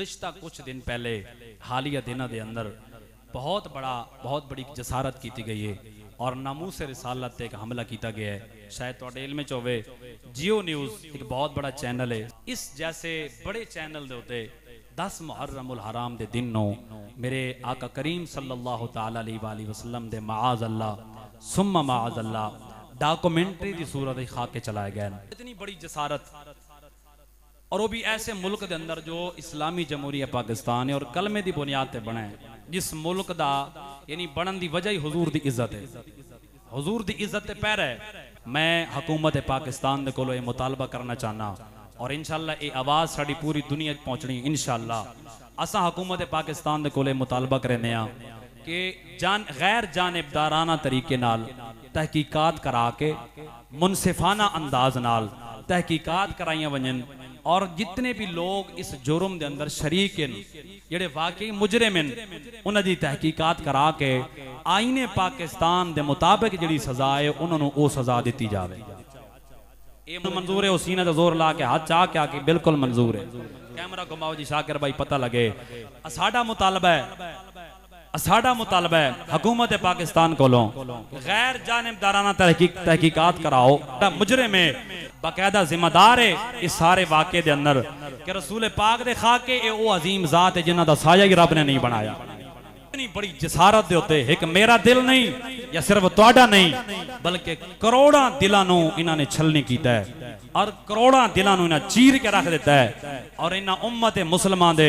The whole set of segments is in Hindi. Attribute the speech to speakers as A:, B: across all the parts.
A: रिश्ता कुछ दिन पहले हालिया दिनों के अंदर बहुत बड़ी जसारत की गई है और नामूस रिसालत ते एक हमला किया गया है। शायद तुहाडे इल्म च होवे, जियो न्यूज़ एक बहुत बड़ा चैनल है। इस जैसे बड़े चैनल दे उत्ते 10 मुहर्रमुल हराम दे दिन नो मेरे आका करीम सल्लल्लाहु तआला अलैहि वसल्लम दे माअज़ अल्लाह सुम्मा माअज़ अल्लाह डॉक्यूमेंट्री की सूरत खा के चलाया गया। इतनी बड़ी जसारत और वो भी ऐसे मुल्क के अंदर जो इस्लामी जमहूरिया पाकिस्तान है और कलमे की बुनियाद पर बना है, जिस मुल्क का यानी बनन की वजह ही हुजूर की इज्जत है। हुजूर की इज्जत ते पैर है। मैं हुकूमत पाकिस्तान दे कोलों ये मुतालबा करना चाहना और इंशाअल्लाह ये आवाज़ साड़ी पूरी दुनिया पहुँचनी। इंशाअल्लाह असा हुकूमत पाकिस्तान दे कोलों मुतालबा करने कि गैर जानिबदाराना तरीके नाल तहकीकात करा के मुनसिफाना अंदाज नाल तहकीकात कराइया वजन और जितने भी लोग इस जुर्म के अंदर शरीक हैं, जेडे वाकई मुजरिम हैं, उन्होंने तहकीकात करा के आईने पाकिस्तान के मुताबिक जी सजा है उन्होंने वो सजा दी जाए। ये मंजूर है। सीने का जोर ला के हाथ चाह के आके बिल्कुल मंजूर है। कैमरा घुमाओ जी शाकिर भाई, पता लगे साडा मुतालबा है हुकूमत पाकिस्तान कोलों गैर जानिबदाराना तहकीकात कराओ। मुजरिम है, बाकायदा जिम्मेदार है इस सारे वाक़े के अंदर कि रसूल पाक दे खाके ये वो अजीम जात है जिन्हां दा साया ही रब ने नहीं बनाया। इतनी बड़ी जसारत दे उत्ते एक मेरा दिल नहीं या सिर्फ तुहाडा नहीं बल्कि करोड़ां दिलां नूं इन्हां ने छलनी कीता है और करोड़ां दिलां नूं इन्हां चीर के रख दिता है और इन्हां उम्मत मुसलमान दे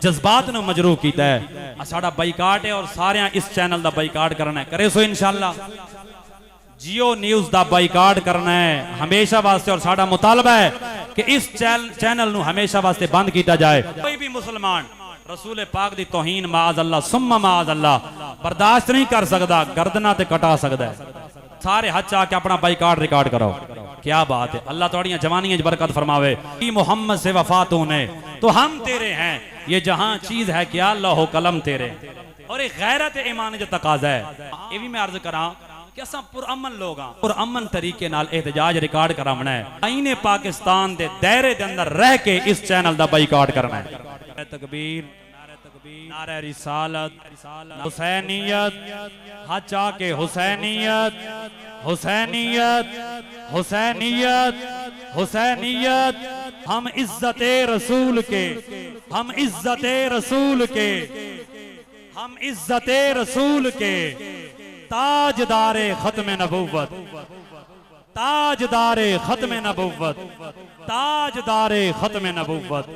A: जज्बात नूं मजरूह कीता है। साडा बाइकाट है और सारे इस चैनल दा बाइकाट करना है। करे सो इंशाअल्लाह। जियो न्यूज़ दा बाइकाट करना है हमेशा वास्ते और साडा मुतालबा है कि इस चैनल नूं हमेशा वास्ते बंद किया जाए। कोई भी मुसलमान रसूल पाक दी तौहीन माअज़ अल्लाह सुम्मा माअज़ अल्लाह बर्दाश्त नहीं कर सकता, गर्दना ते कटा सकता है। सारे हाथ आके अपना बाइकाट रिकॉर्ड करो। क्या बात है। अल्लाह तोड़ियां जवानियां बरकत फरमावे। मोहम्मद से वफा तूने तो हम तेरे हैं, ये जहां चीज है क्या लौहो कलम तेरे। और एक गैरत ईमान जो तकाजा है ये भी मैं अर्ज करा कि असा पुरअमन लोग हाँ, पुरअमन तरीके नाल एहतजाज रिकॉर्ड करावना है। आईने पाकिस्तान दे दायरे दे अंदर रह के इस चैनल दा बाइकाट करना है। तकबीर, नारे रिसालत, हुसैनियत, हाथ आके हुसैनियत, हुसैनियत, हुसैनियत, हुसैनियत। हम इज्जते रसूल के, हम इज्जते रसूल के, हम इज्जते रसूल के ताजदारे खत्म नबुव्वत, ताजदारे खत्म नबुव्वत, ताजदारे खत्म नबुव्वत।